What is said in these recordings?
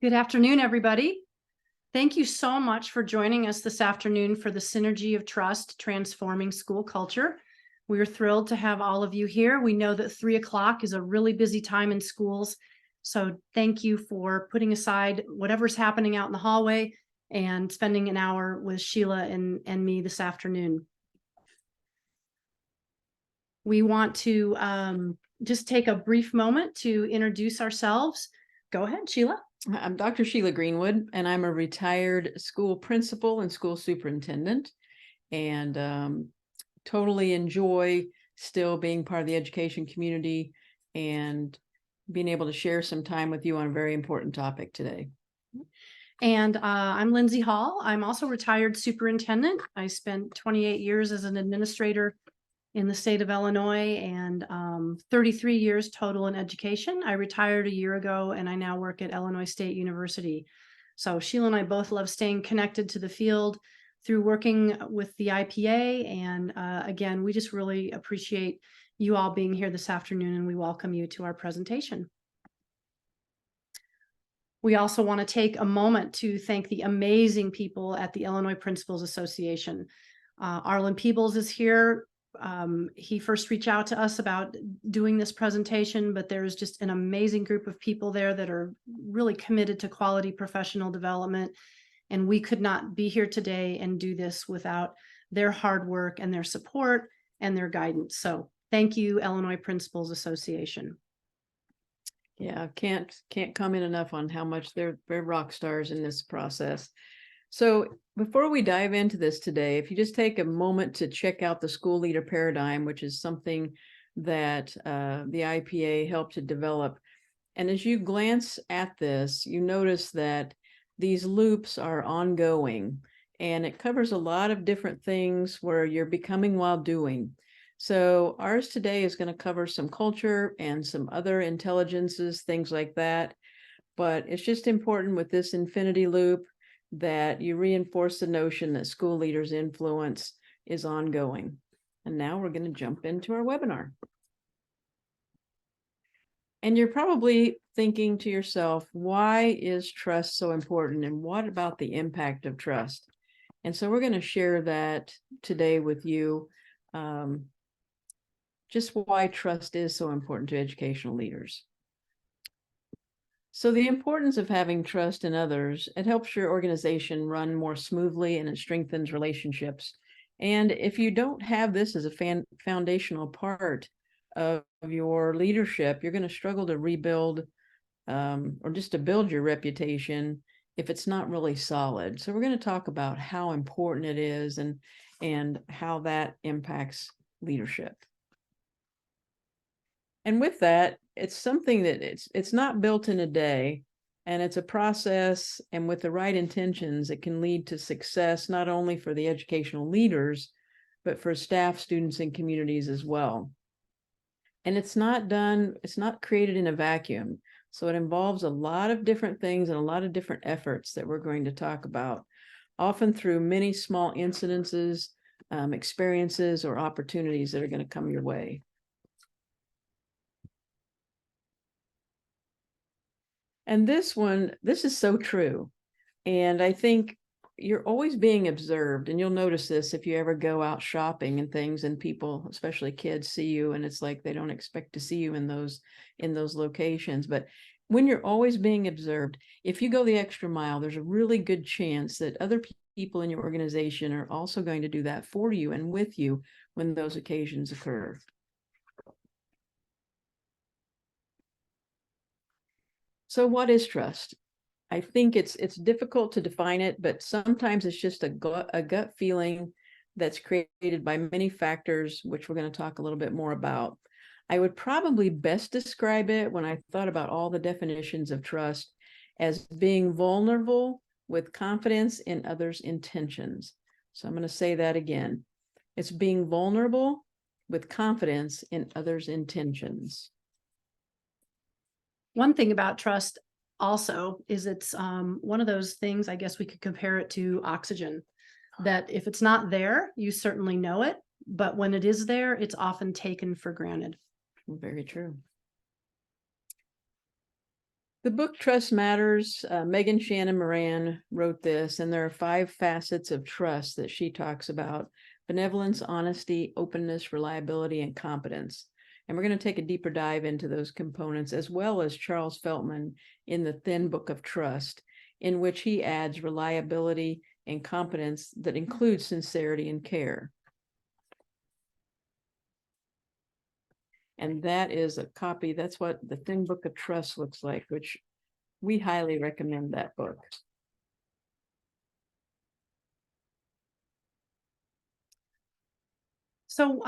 Good afternoon, everybody. Thank you so much for joining us this afternoon for the Synergy of Trust Transforming School Culture. We're thrilled to have all of you here. We know that 3 o'clock is a really busy time in schools. So thank you for putting aside whatever's happening out in the hallway and spending an hour with Sheila and me this afternoon. We want to just take a brief moment to introduce ourselves. Go ahead, Sheila. I'm Dr. Sheila Greenwood, and I'm a retired school principal and school superintendent, and totally enjoy still being part of the education community and being able to share some time with you on a very important topic today. And I'm Lindsey Hall. I'm also retired superintendent. I spent 28 years as an administrator in the state of Illinois and 33 years total in education. I retired a year ago and I now work at Illinois State University. So Sheila and I both love staying connected to the field through working with the IPA. And again, we just really appreciate you all being here this afternoon, and we welcome you to our presentation. We also want to take a moment to thank the amazing people at the Illinois Principals Association. Arlen Peebles is here. He first reached out to us about doing this presentation, but there's just an amazing group of people there that are really committed to quality professional development. And we could not be here today and do this without their hard work and their support and their guidance. So thank you, Illinois Principals Association. Yeah, can't comment enough on how much they're rock stars in this process. So before we dive into this today, if you just take a moment to check out the school leader paradigm, which is something that the IPA helped to develop. And as you glance at this, you notice that these loops are ongoing, and it covers a lot of different things where you're becoming while doing. So ours today is going to cover some culture and some other intelligences, things like that. But it's just important with this infinity loop that you reinforce the notion that school leaders' influence is ongoing. And now we're going to jump into our webinar. And you're probably thinking to yourself, why is trust so important? And what about the impact of trust? And so we're going to share that today with you, just why trust is so important to educational leaders. So the importance of having trust in others, it helps your organization run more smoothly, and it strengthens relationships. And if you don't have this as a foundational part of your leadership, you're going to struggle to rebuild or just to build your reputation if it's not really solid. So we're going to talk about how important it is and how that impacts leadership. And with that, it's something that it's not built in a day, and it's a process, and with the right intentions, it can lead to success, not only for the educational leaders, but for staff, students, and communities as well. And it's not created in a vacuum. So it involves a lot of different things and a lot of different efforts that we're going to talk about, often through many small incidences, experiences, or opportunities that are going to come your way. And this is so true. And I think you're always being observed, and you'll notice this if you ever go out shopping and things, and people, especially kids, see you, and it's like they don't expect to see you in those locations. But when you're always being observed, if you go the extra mile, there's a really good chance that other people in your organization are also going to do that for you and with you when those occasions occur. So what is trust? I think it's difficult to define it, but sometimes it's just a gut feeling that's created by many factors, which we're going to talk a little bit more about. I would probably best describe it, when I thought about all the definitions of trust, as being vulnerable with confidence in others' intentions. So I'm going to say that again. It's being vulnerable with confidence in others' intentions. One thing about trust also is it's one of those things, I guess we could compare it to oxygen, that if it's not there, you certainly know it, but when it is there, it's often taken for granted. Very true. The book Trust Matters, Megan Shannon Moran wrote this, and there are 5 facets of trust that she talks about: benevolence, honesty, openness, reliability, and competence. And we're going to take a deeper dive into those components, as well as Charles Feltman in the Thin Book of Trust, in which he adds reliability and competence that includes sincerity and care. And that is a copy. That's what the Thin Book of Trust looks like, which we highly recommend that book. So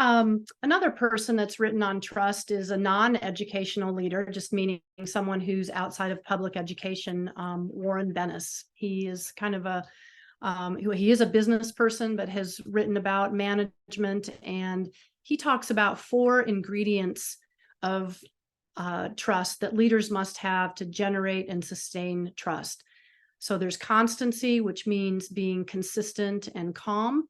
another person that's written on trust is a non-educational leader, just meaning someone who's outside of public education, Warren Bennis. He is kind of a, he is a business person, but has written about management, and he talks about 4 ingredients of trust that leaders must have to generate and sustain trust. So there's constancy, which means being consistent and calm;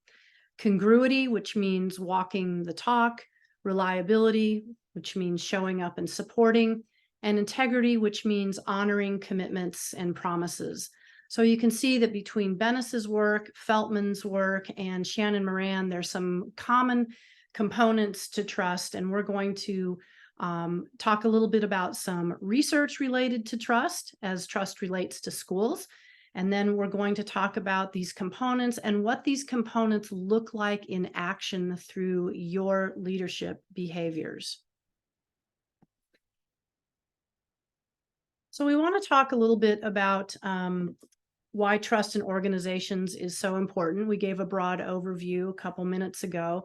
congruity, which means walking the talk; reliability, which means showing up and supporting; and integrity, which means honoring commitments and promises. So you can see that between Bennis's work, Feltman's work, and Shannon Moran, there's some common components to trust. And we're going to talk a little bit about some research related to trust, as trust relates to schools. And then we're going to talk about these components and what these components look like in action through your leadership behaviors. So we want to talk a little bit about why trust in organizations is so important. We gave a broad overview a couple minutes ago,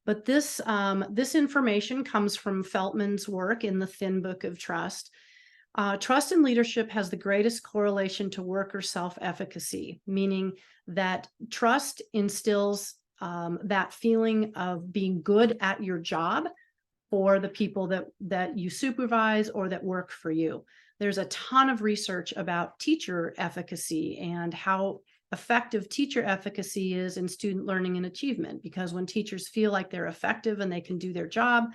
but this information comes from Feltman's work in the Thin Book of Trust. Trust in leadership has the greatest correlation to worker self-efficacy, meaning that trust instills that feeling of being good at your job for the people that you supervise or that work for you. There's a ton of research about teacher efficacy and how effective teacher efficacy is in student learning and achievement, because when teachers feel like they're effective and they can do their job,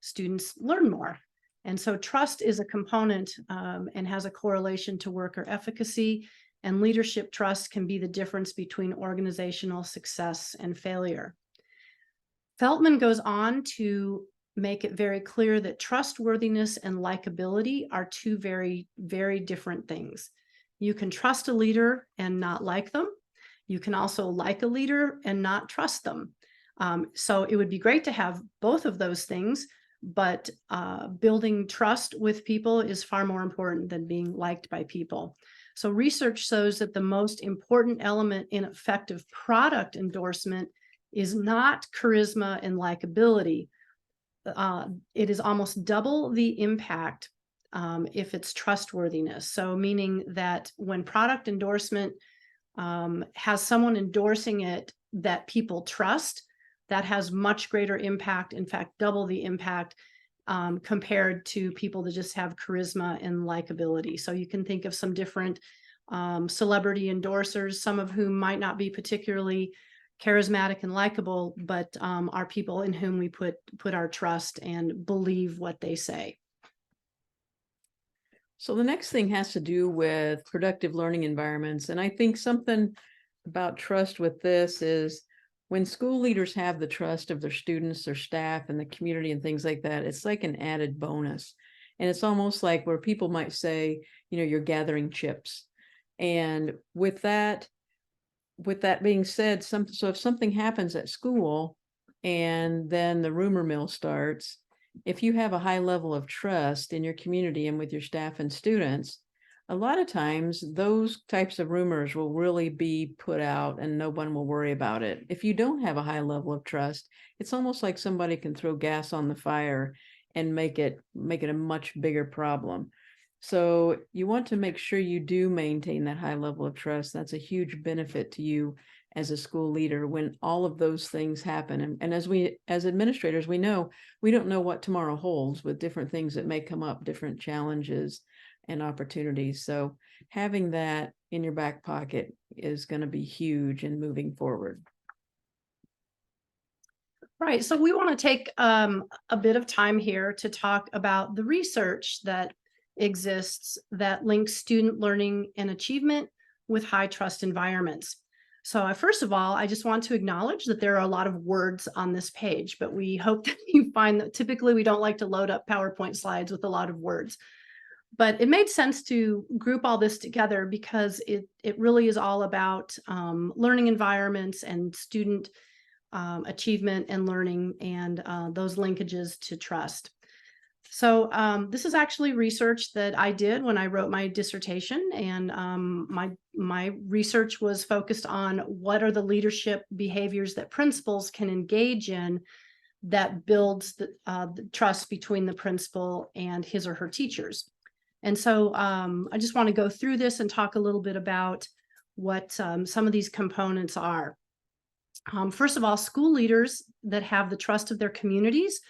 students learn more. And so trust is a component and has a correlation to worker efficacy, and leadership trust can be the difference between organizational success and failure. Feltman goes on to make it very clear that trustworthiness and likability are 2 very, very different things. You can trust a leader and not like them. You can also like a leader and not trust them. So it would be great to have both of those things, but building trust with people is far more important than being liked by people. So research shows that the most important element in effective product endorsement is not charisma and likability. It is almost double the impact if it's trustworthiness. So meaning that when product endorsement has someone endorsing it that people trust, that has much greater impact, in fact, double the impact compared to people that just have charisma and likability. So you can think of some different celebrity endorsers, some of whom might not be particularly charismatic and likable, but are people in whom we put our trust and believe what they say. So the next thing has to do with productive learning environments. And I think something about trust with this is when school leaders have the trust of their students, their staff, and the community and things like that, it's like an added bonus. And it's almost like where people might say, you're gathering chips. And with that being said, so if something happens at school and then the rumor mill starts, if you have a high level of trust in your community and with your staff and students, a lot of times those types of rumors will really be put out and no one will worry about it. If you don't have a high level of trust, it's almost like somebody can throw gas on the fire and make it a much bigger problem. So you want to make sure you do maintain that high level of trust. That's a huge benefit to you as a school leader when all of those things happen. And as administrators, we don't know what tomorrow holds with different things that may come up, different challenges and opportunities. So having that in your back pocket is going to be huge in moving forward. Right. So we want to take a bit of time here to talk about the research that exists that links student learning and achievement with high trust environments. So first of all, I just want to acknowledge that there are a lot of words on this page, but we hope that you find that typically we don't like to load up PowerPoint slides with a lot of words. But it made sense to group all this together because it really is all about learning environments and student achievement and learning, and those linkages to trust. So this is actually research that I did when I wrote my dissertation, and my research was focused on what are the leadership behaviors that principals can engage in that builds the trust between the principal and his or her teachers. And so I just want to go through this and talk a little bit about what some of these components are. First of all, school leaders that have the trust of their communities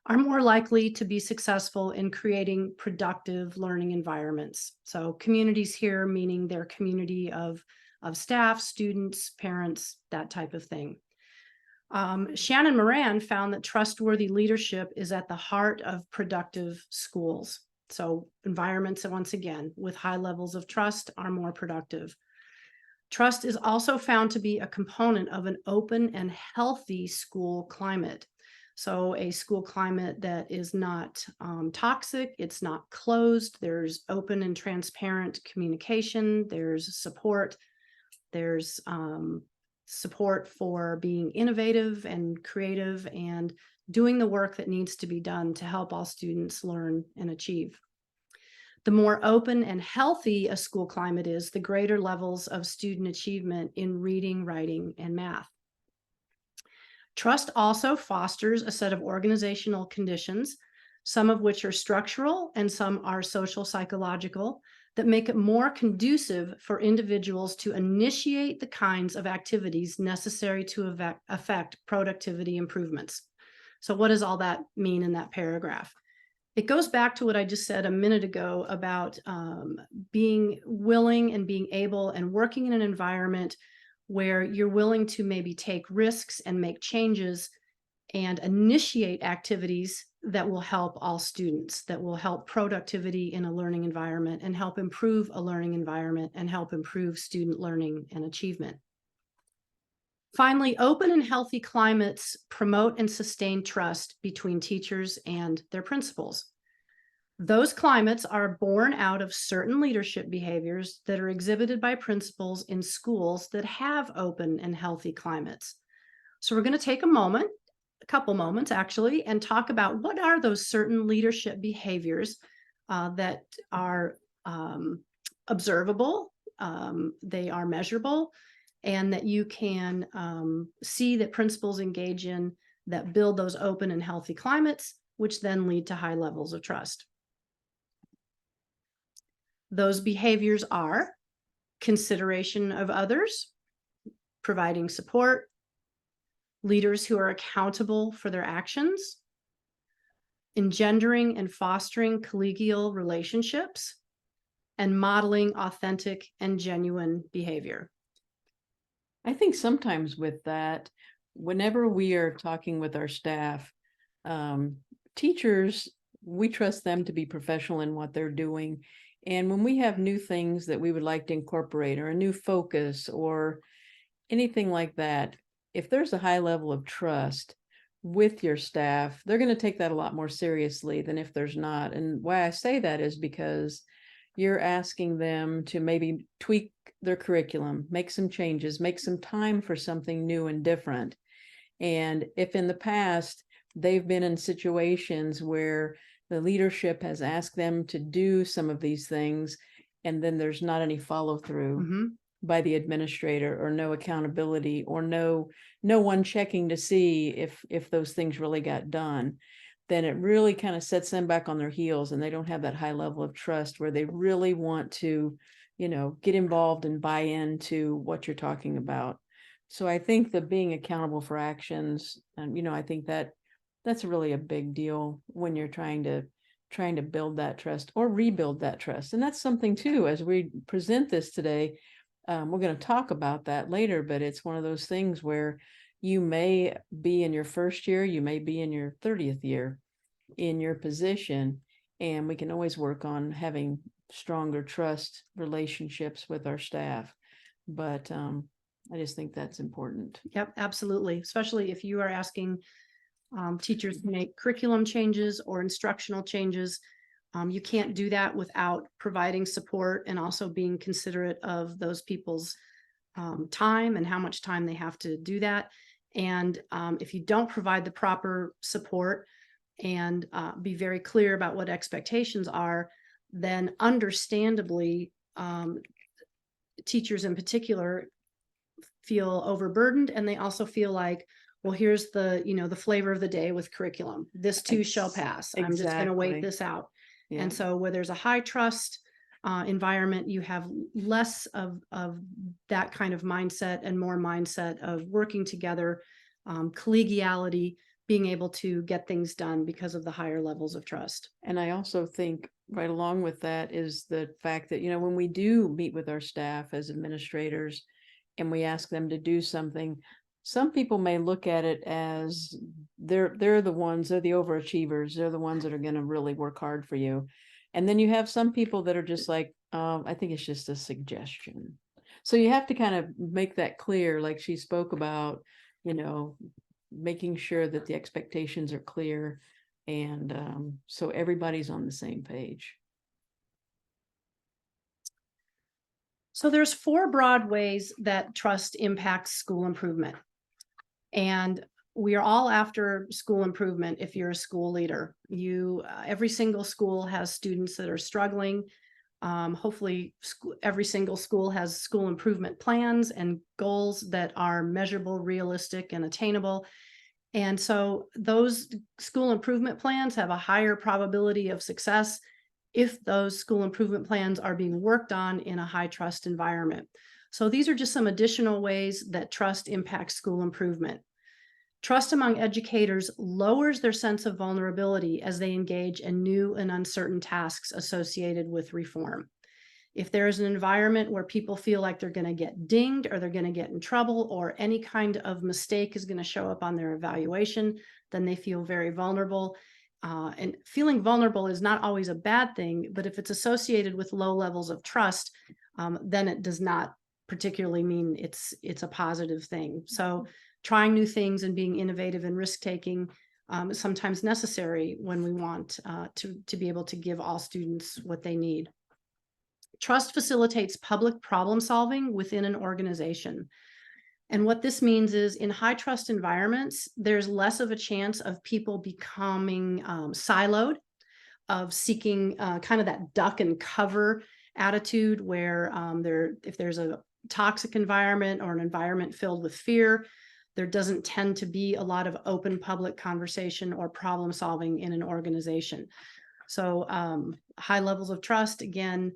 are more likely to be successful in creating productive learning environments. So communities here meaning their community of staff, students, parents, that type of thing. Shannon Moran found that trustworthy leadership is at the heart of productive schools. So environments, once again, with high levels of trust are more productive. Trust is also found to be a component of an open and healthy school climate. So a school climate that is not toxic, it's not closed, there's open and transparent communication, there's support, there's support for being innovative and creative and doing the work that needs to be done to help all students learn and achieve. The more open and healthy a school climate is, the greater levels of student achievement in reading, writing, and math. Trust also fosters a set of organizational conditions, some of which are structural and some are social psychological, that make it more conducive for individuals to initiate the kinds of activities necessary to affect productivity improvements. So what does all that mean in that paragraph? It goes back to what I just said a minute ago about being willing and being able and working in an environment where you're willing to maybe take risks and make changes and initiate activities that will help all students, that will help productivity in a learning environment and help improve a learning environment and help improve student learning and achievement. Finally, open and healthy climates promote and sustain trust between teachers and their principals. Those climates are born out of certain leadership behaviors that are exhibited by principals in schools that have open and healthy climates. So we're going to take a couple moments actually, and talk about what are those certain leadership behaviors that are observable, they are measurable, and that you can see that principals engage in that build those open and healthy climates, which then lead to high levels of trust. Those behaviors are consideration of others, providing support, leaders who are accountable for their actions, engendering and fostering collegial relationships, and modeling authentic and genuine behavior. I think sometimes with that, whenever we are talking with our staff, teachers, we trust them to be professional in what they're doing. And when we have new things that we would like to incorporate or a new focus or anything like that, if there's a high level of trust with your staff, they're going to take that a lot more seriously than if there's not. And why I say that is because you're asking them to maybe tweak their curriculum, make some changes, make some time for something new and different. And if in the past they've been in situations where the leadership has asked them to do some of these things, and then there's not any follow through by the administrator, or no accountability, or no one checking to see if those things really got done, then it really kind of sets them back on their heels, and they don't have that high level of trust where they really want to, get involved and buy into what you're talking about. So I think that being accountable for actions, and I think that's really a big deal when you're trying to build that trust or rebuild that trust. And that's something too, as we present this today, we're going to talk about that later, but it's one of those things where you may be in your first year, you may be in your 30th year in your position, And we can always work on having stronger trust relationships with our staff. But I just think that's important. Yep, absolutely. Especially if you are asking teachers to make curriculum changes or instructional changes. You can't do that without providing support and also being considerate of those people's time and how much time they have to do that. And if you don't provide the proper support and be very clear about what expectations are, then understandably, teachers in particular feel overburdened, and they also feel like, well, here's the, the flavor of the day with curriculum. This too shall pass. I'm just going to wait Exactly. this out. Yeah. And so where there's a high trust environment, you have less of that kind of mindset and more mindset of working together, collegiality, being able to get things done because of the higher levels of trust. And I also think right along with that is the fact that, when we do meet with our staff as administrators and we ask them to do something, some people may look at it as they're the overachievers. They're the ones that are going to really work hard for you. And then you have some people that are just like, I think it's just a suggestion. So you have to kind of make that clear, like she spoke about, making sure that the expectations are clear. And so everybody's on the same page. So there's 4 broad ways that trust impacts school improvement. And we are all after school improvement. If you're a school leader, every single school has students that are struggling. Hopefully every single school has school improvement plans and goals that are measurable, realistic, and attainable. And so those school improvement plans have a higher probability of success if those school improvement plans are being worked on in a high trust environment. So these are just some additional ways that trust impacts school improvement. Trust among educators lowers their sense of vulnerability as they engage in new and uncertain tasks associated with reform. If there is an environment where people feel like they're going to get dinged or they're going to get in trouble or any kind of mistake is going to show up on their evaluation, then they feel very vulnerable. And feeling vulnerable is not always a bad thing, but if it's associated with low levels of trust, then it does not particularly mean it's a positive thing. So trying new things and being innovative and risk-taking is sometimes necessary when we want to be able to give all students what they need. Trust facilitates public problem solving within an organization. And what this means is in high trust environments, there's less of a chance of people becoming siloed, of seeking kind of that duck and cover attitude where if there's a toxic environment or an environment filled with fear, there doesn't tend to be a lot of open public conversation or problem solving in an organization. So high levels of trust, again,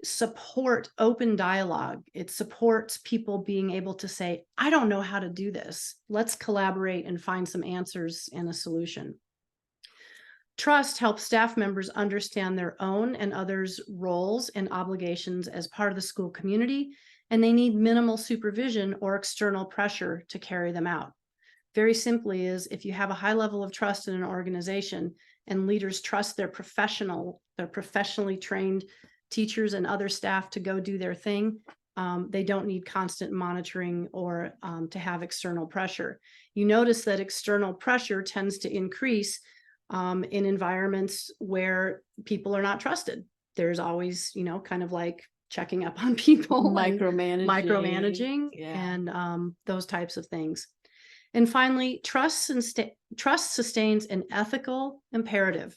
support open dialogue. It supports people being able to say, I don't know how to do this. Let's collaborate and find some answers and a solution. Trust helps staff members understand their own and others' roles and obligations as part of the school community, and they need minimal supervision or external pressure to carry them out. Very simply is if you have a high level of trust in an organization and leaders trust their professionally trained teachers and other staff to go do their thing, they don't need constant monitoring or to have external pressure. You notice that external pressure tends to increase in environments where people are not trusted. There's always, kind of like checking up on people, micromanaging, yeah. and those types of things. And finally, trust sustains an ethical imperative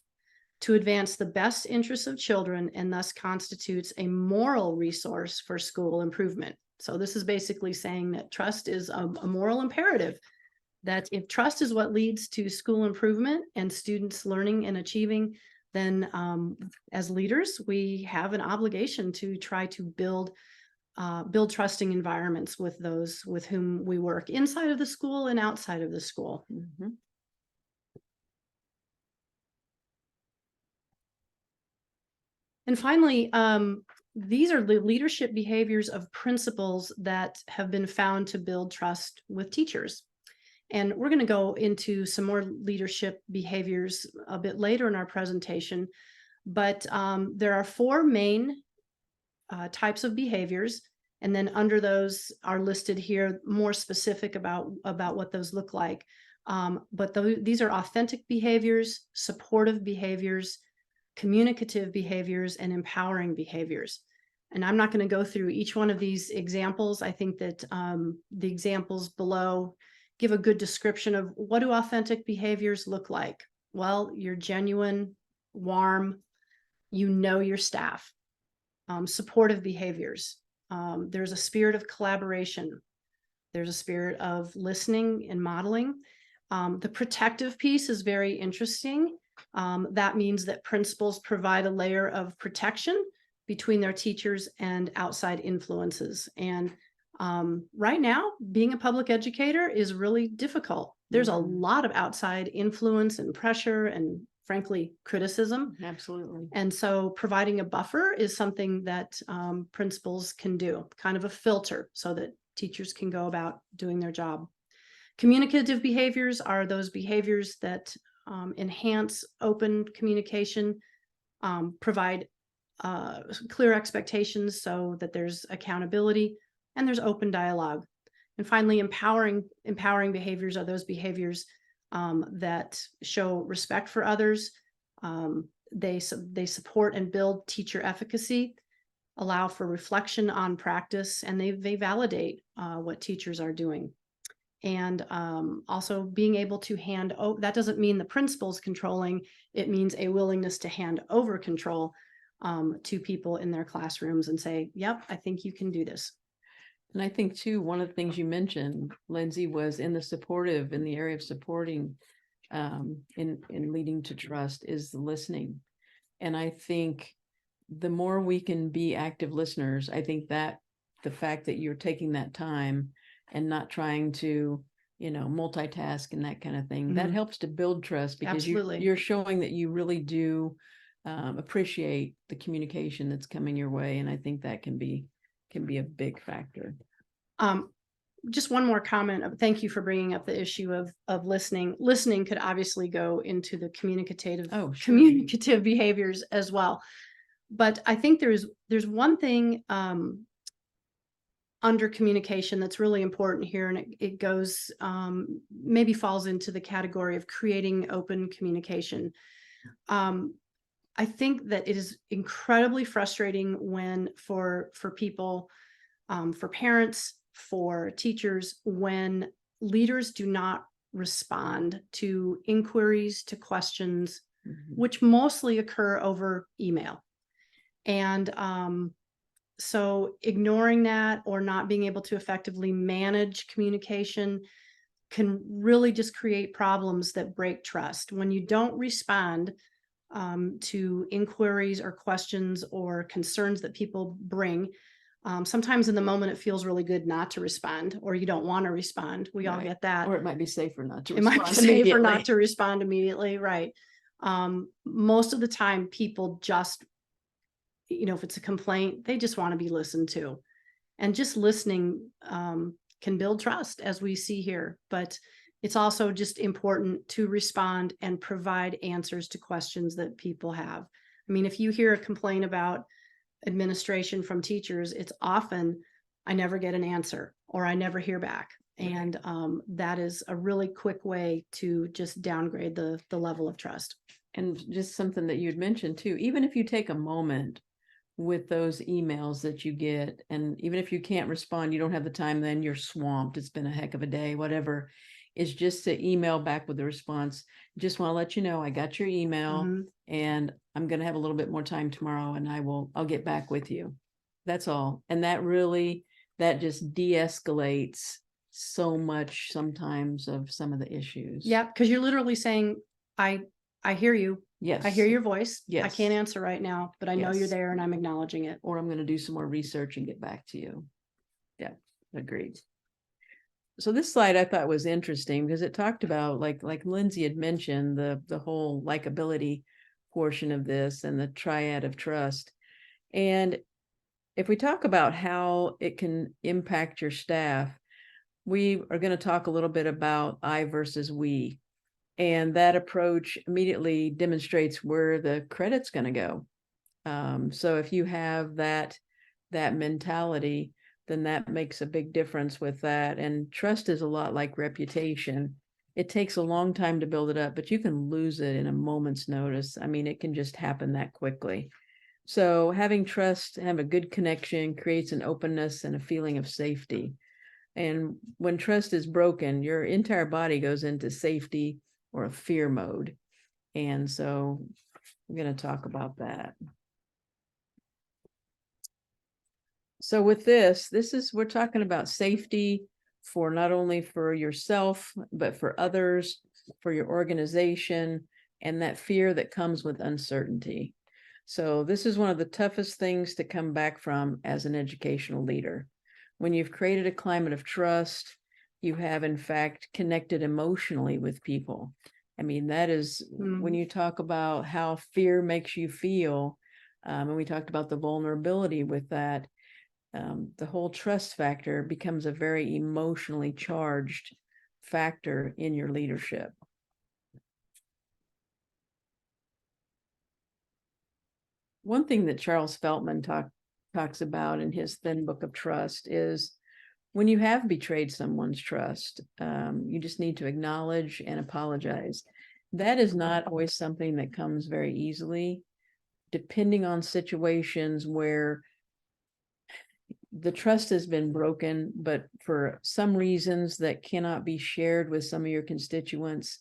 to advance the best interests of children and thus constitutes a moral resource for school improvement. So this is basically saying that trust is a moral imperative, that if trust is what leads to school improvement and students learning and achieving, then as leaders, we have an obligation to try to build trusting environments with those with whom we work inside of the school and outside of the school. Mm-hmm. And finally, these are the leadership behaviors of principals that have been found to build trust with teachers. And we're going to go into some more leadership behaviors a bit later in our presentation. But there are four main types of behaviors. And then under those are listed here more specific about what those look like. But these are authentic behaviors, supportive behaviors, communicative behaviors, and empowering behaviors. And I'm not going to go through each one of these examples. I think that the examples below give a good description of what do authentic behaviors look like. Well, you're genuine, warm, you know your staff. Supportive behaviors. There's a spirit of collaboration. There's a spirit of listening and modeling. The protective piece is very interesting. That means that principals provide a layer of protection between their teachers and outside influences. And right now, being a public educator is really difficult. There's a lot of outside influence and pressure and, frankly, criticism. Absolutely. And so providing a buffer is something that principals can do, kind of a filter so that teachers can go about doing their job. Communicative behaviors are those behaviors that enhance open communication, provide clear expectations so that there's accountability and there's open dialogue. And finally, empowering behaviors are those behaviors that show respect for others. They support and build teacher efficacy, allow for reflection on practice, and they validate what teachers are doing. And also being able to that doesn't mean the principal's controlling, it means a willingness to hand over control to people in their classrooms and say, yep, I think you can do this. And I think too, one of the things you mentioned, Lindsey, was in the area of supporting in leading to trust is the listening. And I think the more we can be active listeners, I think that the fact that you're taking that time and not trying to, multitask and that kind of thing, that helps to build trust because you're showing that you really do appreciate the communication that's coming your way. And I think that can be a big factor. Just one more comment. Thank you for bringing up the issue of listening. Listening could obviously go into the communicative behaviors as well. But I think there's one thing under communication that's really important here, and it goes maybe falls into the category of creating open communication. I think that it is incredibly frustrating when for people, for parents, for teachers, when leaders do not respond to inquiries, to questions, which mostly occur over email. And so ignoring that or not being able to effectively manage communication can really just create problems that break trust. When you don't respond to inquiries or questions or concerns that people bring, sometimes in the moment it feels really good not to respond, or you don't want to respond. We all get that. Or it might be safer not to respond. It might be safer not to respond immediately, right? Most of the time people just, if it's a complaint, they just want to be listened to. And just listening can build trust, as we see here. But it's also just important to respond and provide answers to questions that people have. I mean, if you hear a complaint about administration from teachers, it's often, I never get an answer or I never hear back. And that is a really quick way to just downgrade the level of trust. And just something that you'd mentioned too, even if you take a moment with those emails that you get, and even if you can't respond, you don't have the time, then you're swamped, it's been a heck of a day, whatever, is just to email back with a response. Just want to let you know I got your email and I'm going to have a little bit more time tomorrow and I'll get back with you. That's all. And that just de-escalates so much sometimes of some of the issues. Yeah, because you're literally saying, I hear you. Yes. I hear your voice. Yes. I can't answer right now, but I know you're there and I'm acknowledging it. Or I'm going to do some more research and get back to you. Yeah, agreed. So this slide I thought was interesting because it talked about, like Lindsey had mentioned, the whole likability portion of this and the triad of trust. And if we talk about how it can impact your staff, we are going to talk a little bit about I versus we. And that approach immediately demonstrates where the credit's going to go. So if you have that mentality, then that makes a big difference with that. And trust is a lot like reputation. It takes a long time to build it up, but you can lose it in a moment's notice. I mean, it can just happen that quickly. So having trust, have a good connection, creates an openness and a feeling of safety. And when trust is broken, your entire body goes into safety or a fear mode. And so I'm going to talk about that. So with this is, we're talking about safety for not only for yourself, but for others, for your organization, and that fear that comes with uncertainty. So this is one of the toughest things to come back from as an educational leader. When you've created a climate of trust, you have in fact connected emotionally with people. I mean, that is when you talk about how fear makes you feel, and we talked about the vulnerability with that, the whole trust factor becomes a very emotionally charged factor in your leadership. One thing that Charles Feltman talks about in his thin book of trust is when you have betrayed someone's trust, you just need to acknowledge and apologize. That is not always something that comes very easily, depending on situations where the trust has been broken, but for some reasons that cannot be shared with some of your constituents.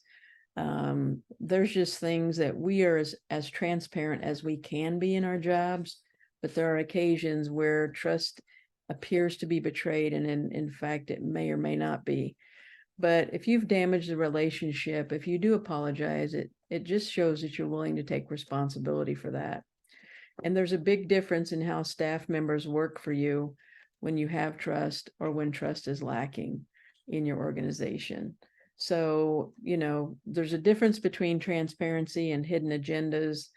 There's just things that we are as transparent as we can be in our jobs, but there are occasions where trust appears to be betrayed, and in fact, it may or may not be. But if you've damaged the relationship, if you do apologize, it just shows that you're willing to take responsibility for that. And there's a big difference in how staff members work for you when you have trust or when trust is lacking in your organization. So, there's a difference between transparency and hidden agendas,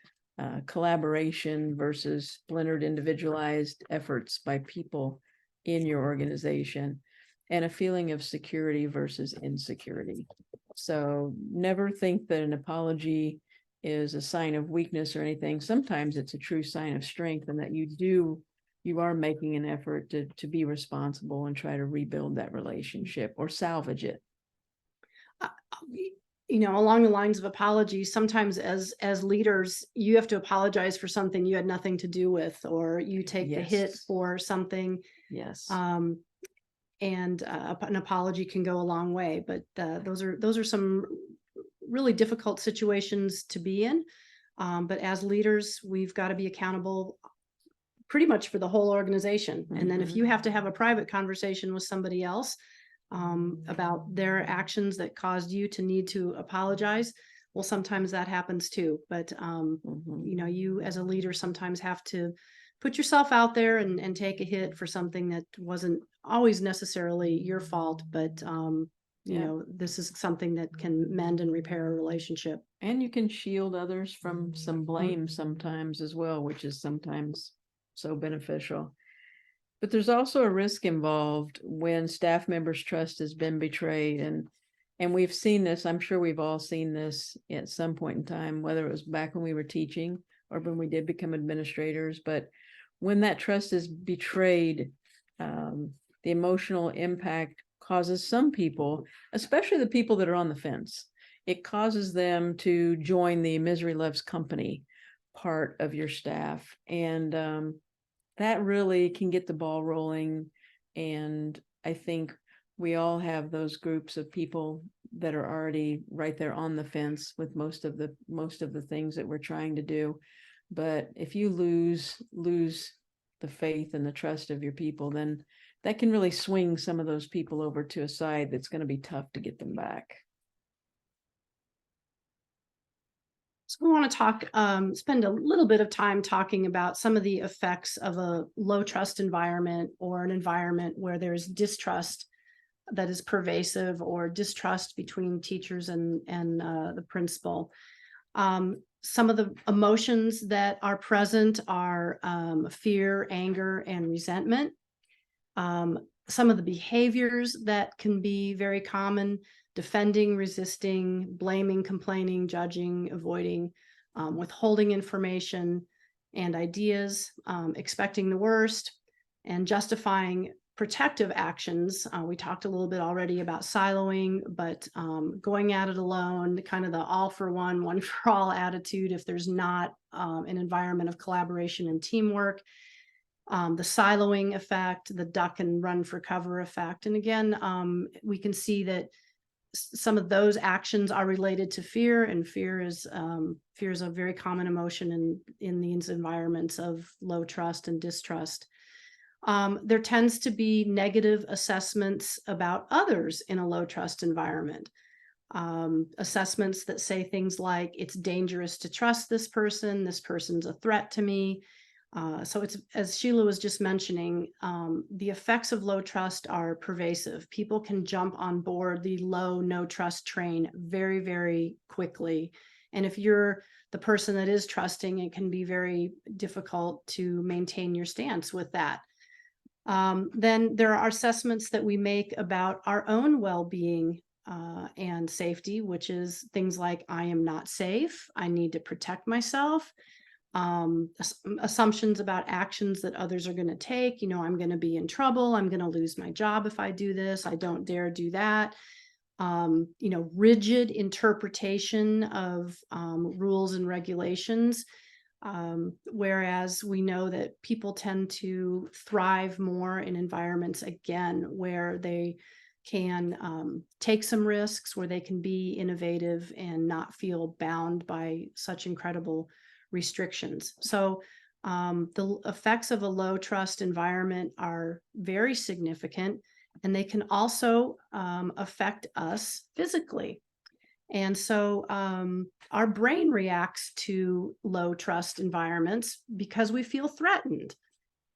collaboration versus splintered individualized efforts by people in your organization, and a feeling of security versus insecurity. So never think that an apology is a sign of weakness or anything. Sometimes it's a true sign of strength, and that you are making an effort to be responsible and try to rebuild that relationship or salvage it. Along the lines of apologies, sometimes as leaders, you have to apologize for something you had nothing to do with, or you take the hit for something. Yes. And an apology can go a long way, but those are some really difficult situations to be in. But as leaders, we've got to be accountable pretty much for the whole organization. And then if you have to have a private conversation with somebody else about their actions that caused you to need to apologize, well, sometimes that happens too. But you as a leader sometimes have to put yourself out there and take a hit for something that wasn't always necessarily your fault, but this is something that can mend and repair a relationship. And you can shield others from some blame sometimes as well, which is sometimes so beneficial. But there's also a risk involved when staff members' trust has been betrayed. And we've seen this, I'm sure we've all seen this at some point in time, whether it was back when we were teaching or when we did become administrators. But when that trust is betrayed, the emotional impact causes some people, especially the people that are on the fence, it causes them to join the misery loves company part of your staff. And that really can get the ball rolling. And I think we all have those groups of people that are already right there on the fence with most of the things that we're trying to do. But if you lose the faith and the trust of your people, then that can really swing some of those people over to a side that's going to be tough to get them back. So we want to talk, spend a little bit of time talking about some of the effects of a low trust environment, or an environment where there's distrust that is pervasive, or distrust between teachers and the principal. Some of the emotions that are present are fear, anger, and resentment. Some of the behaviors that can be very common: defending, resisting, blaming, complaining, judging, avoiding, withholding information and ideas, expecting the worst, and justifying protective actions. We talked a little bit already about siloing, but going at it alone, kind of the all for one, one for all attitude if there's not an environment of collaboration and teamwork. The siloing effect, the duck and run for cover effect. And again, we can see that some of those actions are related to fear, and fear is a very common emotion in these environments of low trust and distrust. There tends to be negative assessments about others in a low trust environment. Assessments that say things like, it's dangerous to trust this person's a threat to me. So it's, as Sheila was just mentioning, the effects of low trust are pervasive. People can jump on board the low, no trust train very, very quickly. And if you're the person that is trusting, it can be very difficult to maintain your stance with that. Then there are assessments that we make about our own well-being and safety, which is things like, I am not safe, I need to protect myself. Assumptions about actions that others are going to take. I'm going to be in trouble. I'm going to lose my job if I do this. I don't dare do that. Rigid interpretation of rules and regulations. Whereas we know that people tend to thrive more in environments, again, where they can take some risks, where they can be innovative and not feel bound by such incredible restrictions. So the effects of a low trust environment are very significant, and they can also affect us physically. And so our brain reacts to low trust environments because we feel threatened.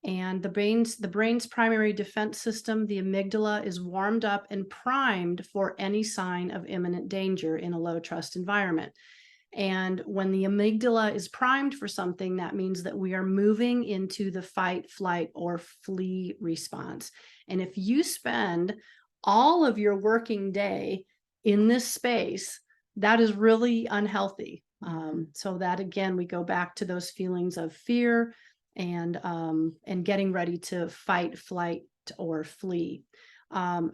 And the brain's primary defense system, the amygdala, is warmed up and primed for any sign of imminent danger in a low trust environment. And when the amygdala is primed for something, that means that we are moving into the fight, flight, or flee response. And if you spend all of your working day in this space, that is really unhealthy. So that, again, we go back to those feelings of fear and getting ready to fight, flight, or flee.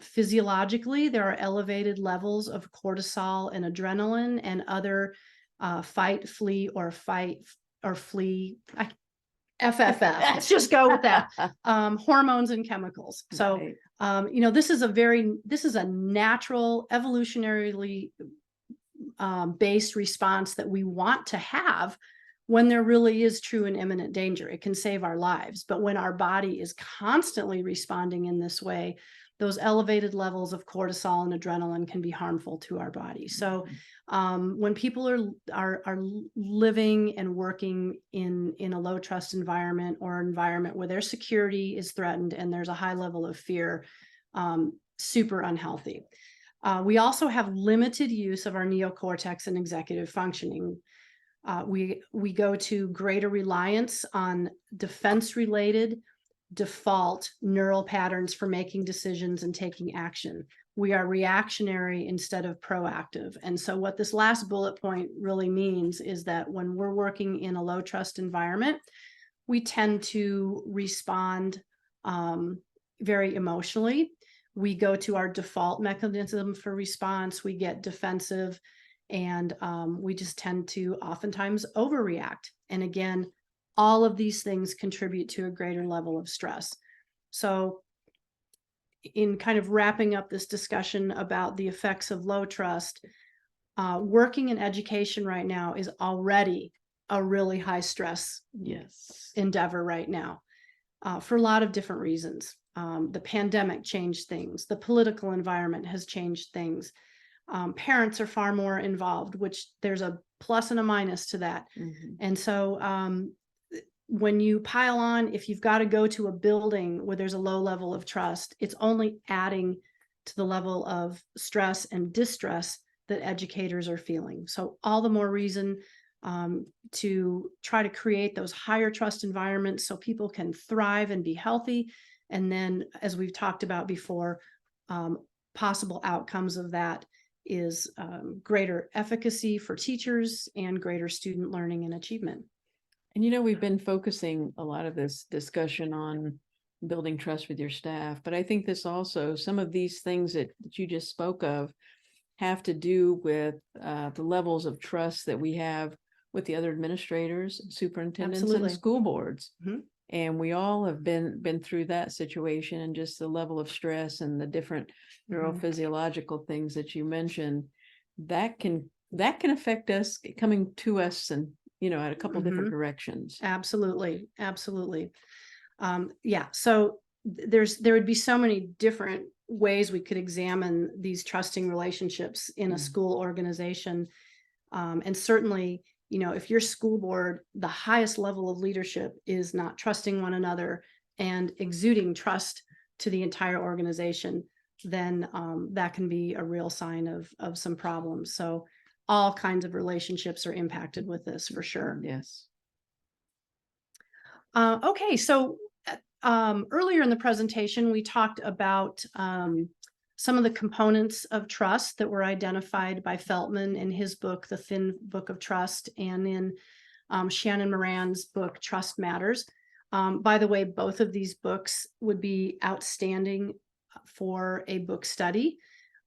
Physiologically, there are elevated levels of cortisol and adrenaline and other fight, flee, or flee. FFF. Let's just go with that. Hormones and chemicals. So, right. This is a natural, evolutionarily based response that we want to have when there really is true and imminent danger. It can save our lives. But when our body is constantly responding in this way, those elevated levels of cortisol and adrenaline can be harmful to our body. So when people are living and working in a low trust environment, or environment where their security is threatened and there's a high level of fear, super unhealthy. We also have limited use of our neocortex and executive functioning. We go to greater reliance on defense-related default neural patterns for making decisions and taking action. We are reactionary instead of proactive. And so what this last bullet point really means is that when we're working in a low trust environment, we tend to respond very emotionally. We go to our default mechanism for response. We get defensive, and we just tend to oftentimes overreact. And again, all of these things contribute to a greater level of stress. So in kind of wrapping up this discussion about the effects of low trust, working in education right now is already a really high stress endeavor right now, for a lot of different reasons. The pandemic changed things. The political environment has changed things. Parents are far more involved, which there's a plus and a minus to that. Mm-hmm. And so when you pile on, if you've got to go to a building where there's a low level of trust, it's only adding to the level of stress and distress that educators are feeling. So all the more reason to try to create those higher trust environments so people can thrive and be healthy. And then, as we've talked about before, possible outcomes of that is greater efficacy for teachers and greater student learning and achievement. And we've been focusing a lot of this discussion on building trust with your staff, but I think this also, some of these things that you just spoke of have to do with the levels of trust that we have with the other administrators, superintendents, Absolutely. and school boards. Mhm. And we all have been through that situation, and just the level of stress and the different neurophysiological things that you mentioned, that can affect us coming to us, and at a couple different directions. Absolutely. Absolutely. Yeah. So there would be so many different ways we could examine these trusting relationships in a school organization. And certainly, if your school board, the highest level of leadership is not trusting one another and exuding trust to the entire organization, then that can be a real sign of some problems. So all kinds of relationships are impacted with this, for sure. Yes. Okay, so earlier in the presentation, we talked about some of the components of trust that were identified by Feltman in his book, The Thin Book of Trust, and in Shannon Moran's book, Trust Matters. By the way, both of these books would be outstanding for a book study.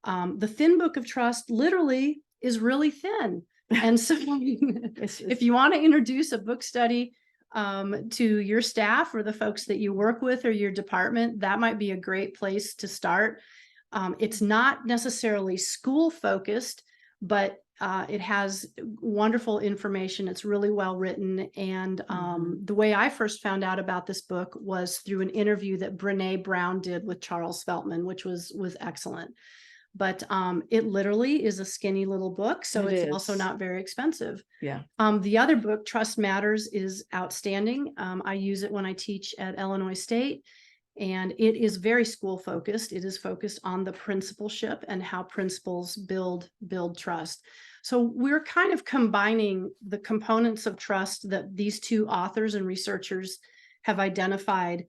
The Thin Book of Trust literally is really thin. And so if you want to introduce a book study to your staff or the folks that you work with or your department, that might be a great place to start. It's not necessarily school focused, but it has wonderful information. It's really well written. And the way I first found out about this book was through an interview that Brene Brown did with Charles Feltman, which was excellent. But it literally is a skinny little book, so it's also not very expensive. Yeah. The other book, Trust Matters, is outstanding. I use it when I teach at Illinois State, and it is very school focused. It is focused on the principalship and how principals build trust. So we're kind of combining the components of trust that these two authors and researchers have identified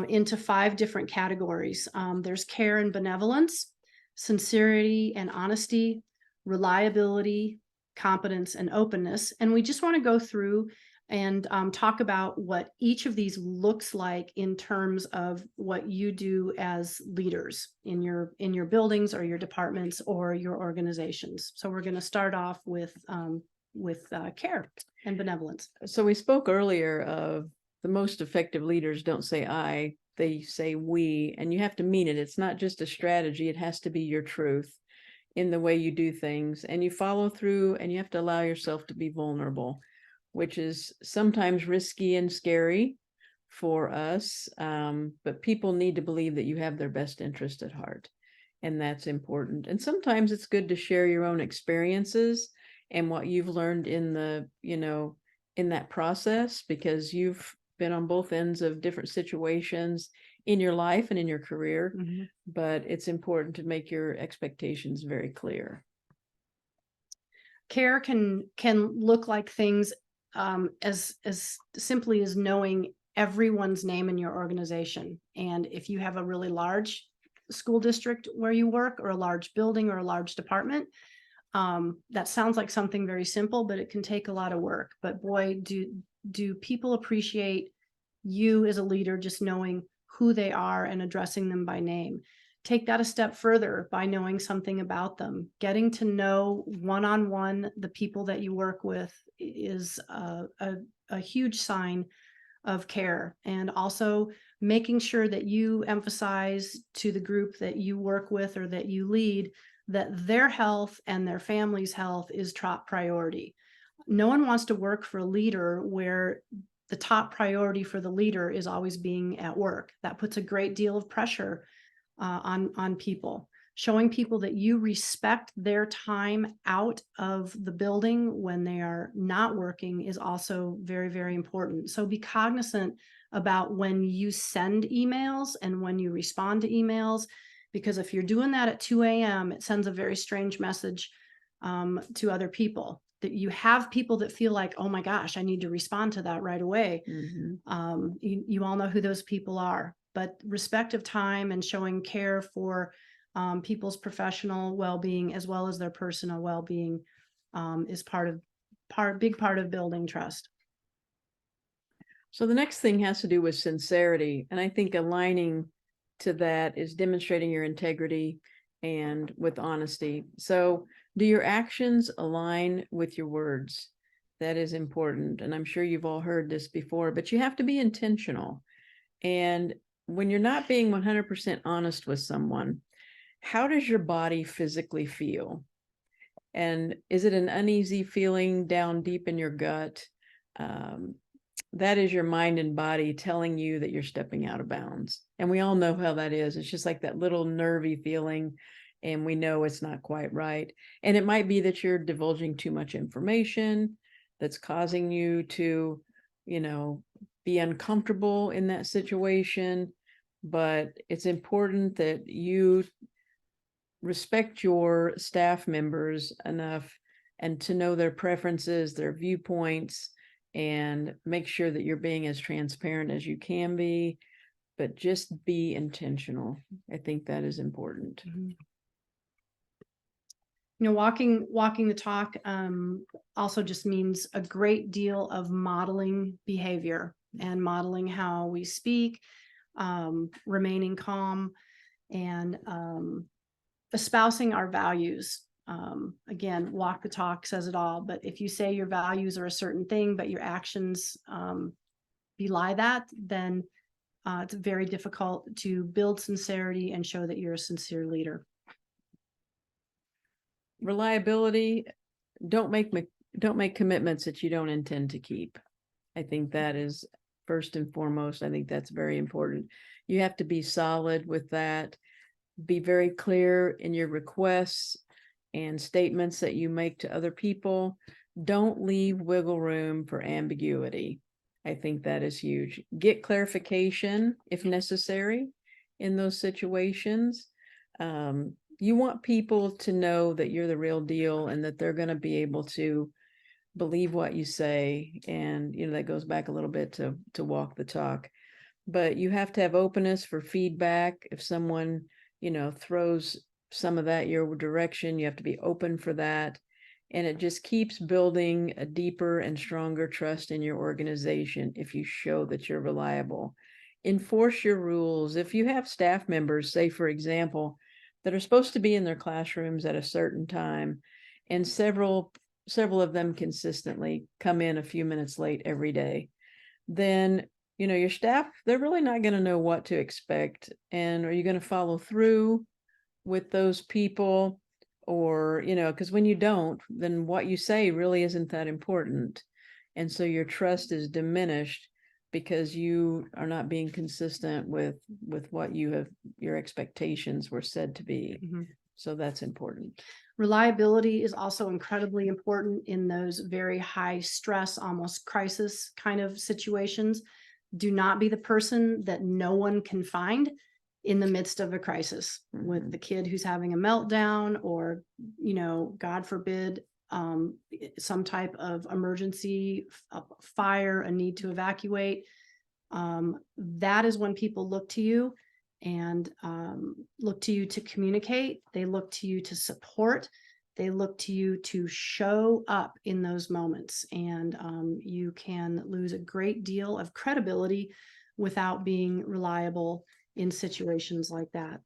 into 5 different categories. There's care and benevolence, sincerity and honesty, reliability, competence, and openness. And we just want to go through and talk about what each of these looks like in terms of what you do as leaders in your buildings or your departments or your organizations. So we're going to start off with care and benevolence. So we spoke earlier of the most effective leaders don't say I, they say we, and you have to mean it. It's not just a strategy. It has to be your truth in the way you do things, and you follow through, and you have to allow yourself to be vulnerable, which is sometimes risky and scary for us. But people need to believe that you have their best interest at heart, and that's important. And sometimes it's good to share your own experiences and what you've learned in in that process, because you've been on both ends of different situations in your life and in your career. But it's important to make your expectations very clear. Care can look like things as simply as knowing everyone's name in your organization. And if you have a really large school district where you work, or a large building or a large department, that sounds like something very simple, but it can take a lot of work. But boy, do people appreciate you as a leader just knowing who they are and addressing them by name. Take that a step further by knowing something about them. Getting to know one-on-one the people that you work with is a huge sign of care. And also making sure that you emphasize to the group that you work with or that you lead that their health and their family's health is top priority. No one wants to work for a leader where the top priority for the leader is always being at work. That puts a great deal of pressure on people. Showing people that you respect their time out of the building when they are not working is also very, very important. So be cognizant about when you send emails and when you respond to emails, because if you're doing that at 2 a.m., it sends a very strange message to other people. That you have people that feel like, oh my gosh, I need to respond to that right away. You all know who those people are. But respect of time and showing care for people's professional well-being as well as their personal well-being is big part of building trust. So the next thing has to do with sincerity. And I think aligning to that is demonstrating your integrity and with honesty. So do your actions align with your words? That is important. And I'm sure you've all heard this before, but you have to be intentional. And when you're not being 100% honest with someone, how does your body physically feel? And is it an uneasy feeling down deep in your gut? That is your mind and body telling you that you're stepping out of bounds. And we all know how that is. It's just like that little nervy feeling, and we know it's not quite right. And it might be that you're divulging too much information that's causing you to, be uncomfortable in that situation. But it's important that you respect your staff members enough and to know their preferences, their viewpoints, and make sure that you're being as transparent as you can be, but just be intentional. I think that is important. Walking the talk also just means a great deal of modeling behavior and modeling how we speak, remaining calm, and espousing our values. Again, walk the talk says it all, but if you say your values are a certain thing, but your actions belie that, then it's very difficult to build sincerity and show that you're a sincere leader. Reliability, don't make commitments that you don't intend to keep. I think that is first and foremost. I think that's very important. You have to be solid with that. Be very clear in your requests and statements that you make to other people. Don't leave wiggle room for ambiguity. I think that is huge. Get clarification if necessary in those situations. You want people to know that you're the real deal and that they're going to be able to believe what you say. And, that goes back a little bit to walk the talk. But you have to have openness for feedback. If someone, throws some of that your direction, you have to be open for that. And it just keeps building a deeper and stronger trust in your organization if you show that you're reliable. Enforce your rules. If you have staff members, say, for example, that are supposed to be in their classrooms at a certain time, and several of them consistently come in a few minutes late every day, then your staff, they're really not going to know what to expect. And are you going to follow through with those people? Or, because when you don't, then what you say really isn't that important. And so your trust is diminished because you are not being consistent with what your expectations were said to be. Mm-hmm. So that's important. Reliability is also incredibly important in those very high stress, almost crisis kind of situations. Do not be the person that no one can find in the midst of a crisis. Mm-hmm. With the kid who's having a meltdown, or, God forbid, some type of emergency, a fire, a need to evacuate. That is when people look to you and look to you to communicate. They look to you to support. They look to you to show up in those moments. And you can lose a great deal of credibility without being reliable in situations like that.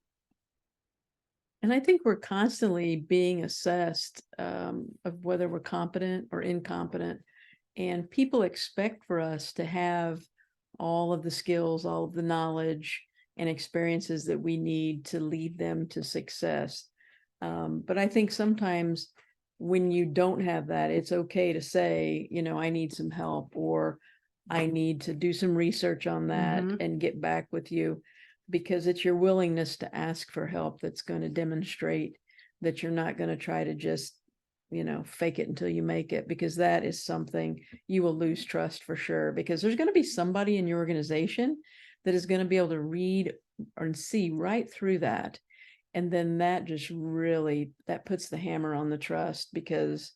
And I think we're constantly being assessed of whether we're competent or incompetent. And people expect for us to have all of the skills, all of the knowledge and experiences that we need to lead them to success. But I think sometimes when you don't have that, it's okay to say, I need some help, or I need to do some research on that. Mm-hmm. And get back with you. Because it's your willingness to ask for help that's going to demonstrate that you're not going to try to just, fake it until you make it, because that is something you will lose trust for sure, because there's going to be somebody in your organization that is going to be able to read or see right through that. And then that just really, that puts the hammer on the trust, because,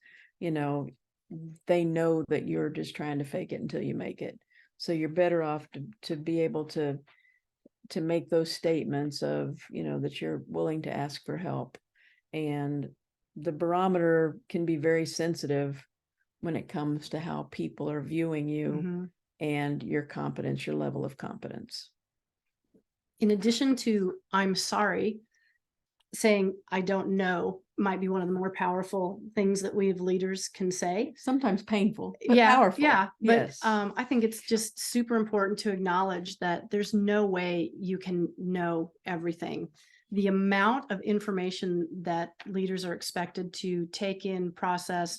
they know that you're just trying to fake it until you make it. So you're better off to be able to make those statements of, that you're willing to ask for help. And the barometer can be very sensitive when it comes to how people are viewing you and your competence, your level of competence. In addition to I'm sorry, saying I don't know might be one of the more powerful things that we as leaders can say. Sometimes painful, but Yeah, powerful. yeah. But Yes. I think it's just super important to acknowledge that there's no way you can know everything. The amount of information that leaders are expected to take in, process,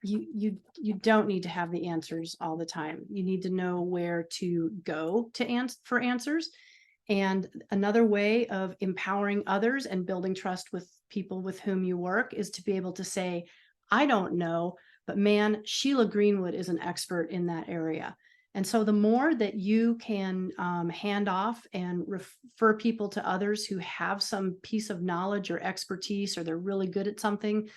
you don't need to have the answers all the time. You need to know where to go to for answers. And another way of empowering others and building trust with people with whom you work is to be able to say, I don't know, but man, Sheila Greenwood is an expert in that area. And so the more that you can hand off and refer people to others who have some piece of knowledge or expertise, or they're really good at something,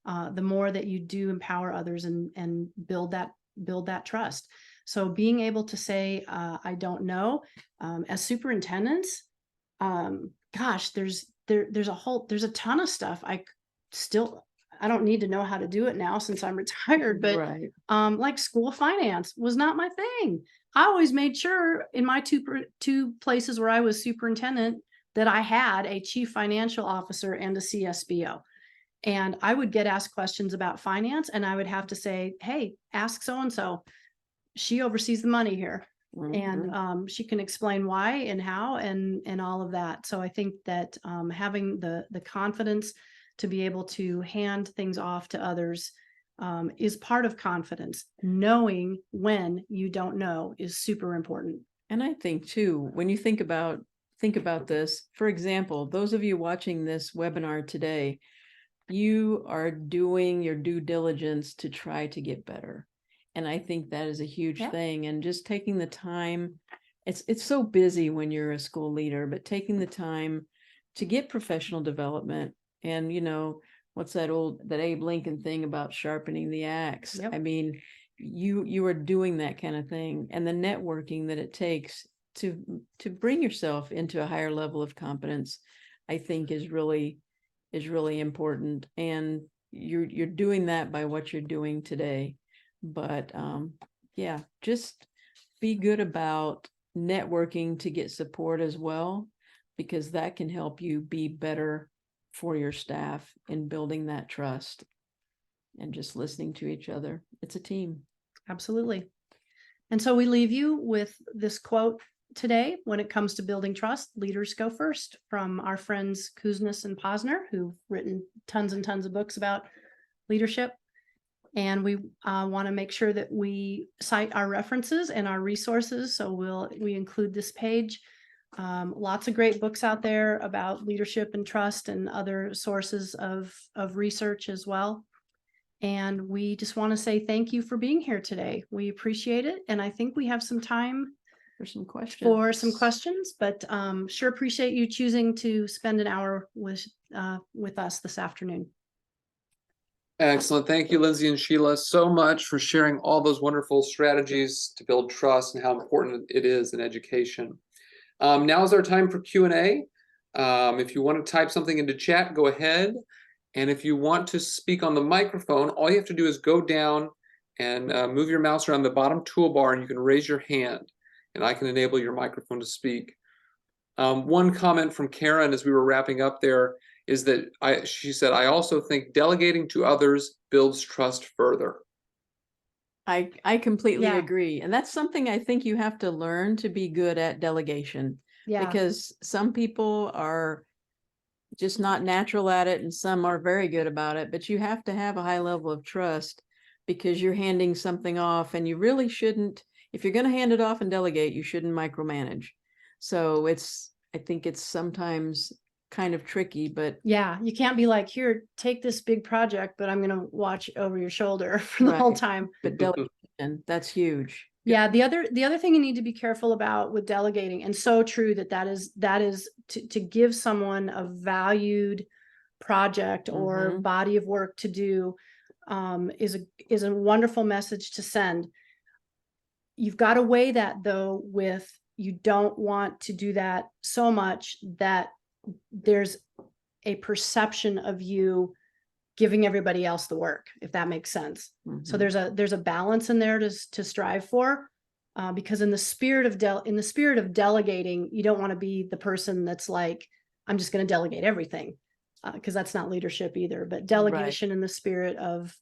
the more that you do empower others and build that trust. So being able to say, I don't know, as superintendents, gosh, there's a ton of stuff. I don't need to know how to do it now since I'm retired, but Right. like school finance was not my thing. I always made sure in my two places where I was superintendent that I had a chief financial officer and a CSBO. And I would get asked questions about finance and I would have to say, hey, ask so-and-so. She oversees the money here. And she can explain why and how and all of that. So I think that having the confidence to be able to hand things off to others is part of confidence. Knowing when you don't know is super important. And I think too, when you think about this, for example, those of you watching this webinar today, you are doing your due diligence to try to get better. And I think that is a huge thing. And just taking the time, it's so busy when you're a school leader, but taking the time to get professional development. And what's that Abe Lincoln thing about sharpening the axe? I mean, you are doing that kind of thing, and the networking that it takes to bring yourself into a higher level of competence, I think is really important. And you're doing that by what you're doing today. But just be good about networking to get support as well, because that can help you be better for your staff in building that trust and just listening to each other. It's a team. Absolutely. And so we leave you with this quote today. When it comes to building trust, leaders go first, from our friends Kuznets and Posner, who've written tons and tons of books about leadership. And we want to make sure that we cite our references and our resources. So we include this page. Lots of great books out there about leadership and trust and other sources of research as well. And we just want to say thank you for being here today. We appreciate it. And I think we have some time for some questions, but sure appreciate you choosing to spend an hour with us this afternoon. Excellent. Thank you, Lindsey and Sheila, so much for sharing all those wonderful strategies to build trust and how important it is in education. Now is our time for Q&A. If you want to type something into chat, go ahead. And if you want to speak on the microphone, all you have to do is go down and move your mouse around the bottom toolbar, and you can raise your hand, and I can enable your microphone to speak. One comment from Karen as we were wrapping up there is that she said, I also think delegating to others builds trust further. I completely agree. And that's something I think you have to learn to be good at, delegation. Because some people are just not natural at it and some are very good about it, but you have to have a high level of trust, because you're handing something off, and you really shouldn't, if you're going to hand it off and delegate, you shouldn't micromanage. So I think it's sometimes kind of tricky, but you can't be like, here, take this big project, but I'm going to watch over your shoulder for the whole time. But delegation, that's huge. Yeah. The other thing you need to be careful about with delegating, and so true that is to give someone a valued project or body of work to do, is a wonderful message to send. You've got to weigh that though with you don't want to do that so much that there's a perception of you giving everybody else the work, if that makes sense. So Mhm. there's a balance in there to strive for, because in the spirit of delegating, you don't want to be the person that's like, I'm just going to delegate everything, because that's not leadership either. But delegation in the spirit of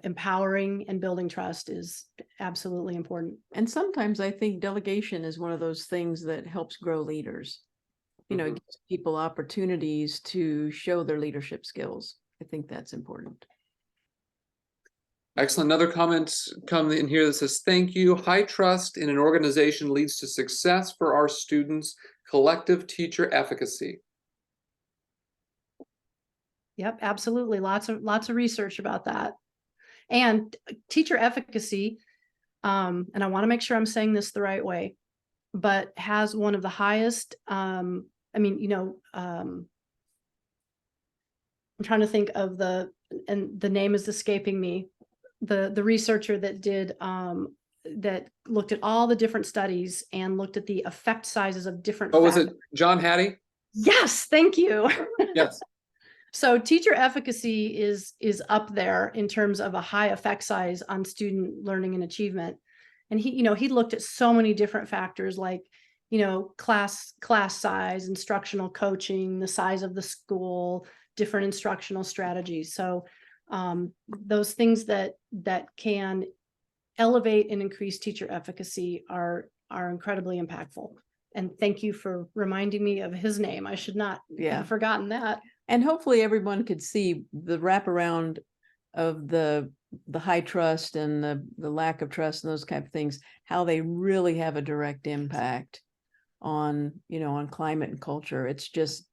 empowering and building trust is absolutely important. And sometimes I think delegation is one of those things that helps grow leaders. You know, it gives people opportunities to show their leadership skills. I think that's important. Excellent. Another comment come in here that says, thank you. High trust in an organization leads to success for our students. Collective teacher efficacy. Yep, absolutely. Lots of research about that. And teacher efficacy, and I want to make sure I'm saying this the right way, but has one of the highest, I'm trying to think of and the name is escaping me, the researcher that did, that looked at all the different studies and looked at the effect sizes of different Oh, was it factors. John Hattie? Yes, thank you. Yes. So teacher efficacy is up there in terms of a high effect size on student learning and achievement. And he looked at so many different factors like, class size, instructional coaching, the size of the school, different instructional strategies. So those things that can elevate and increase teacher efficacy are incredibly impactful. And thank you for reminding me of his name. I should not have forgotten that. And hopefully everyone could see the wraparound of the high trust and the lack of trust and those kind of things, how they really have a direct impact on, on climate and culture. It's just,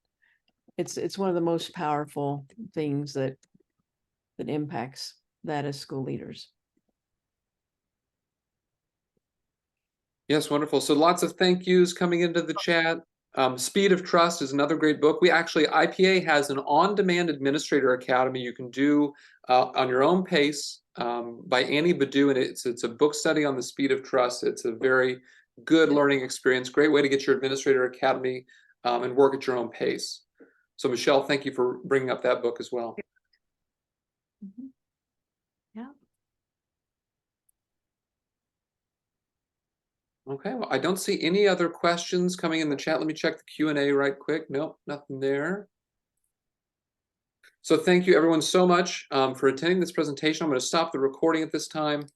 it's one of the most powerful things that impacts that as school leaders. Yes, wonderful. So lots of thank yous coming into the chat. Speed of Trust is another great book. IPA has an on-demand administrator academy you can do on your own pace by Annie Badu, and it's a book study on the speed of trust. It's a very good learning experience. Great way to get your administrator academy and work at your own pace. So Michelle, thank you for bringing up that book as well. Yeah. Okay, well, I don't see any other questions coming in the chat. Let me check the Q&A right quick. Nope, nothing there. So thank you everyone so much for attending this presentation. I'm going to stop the recording at this time.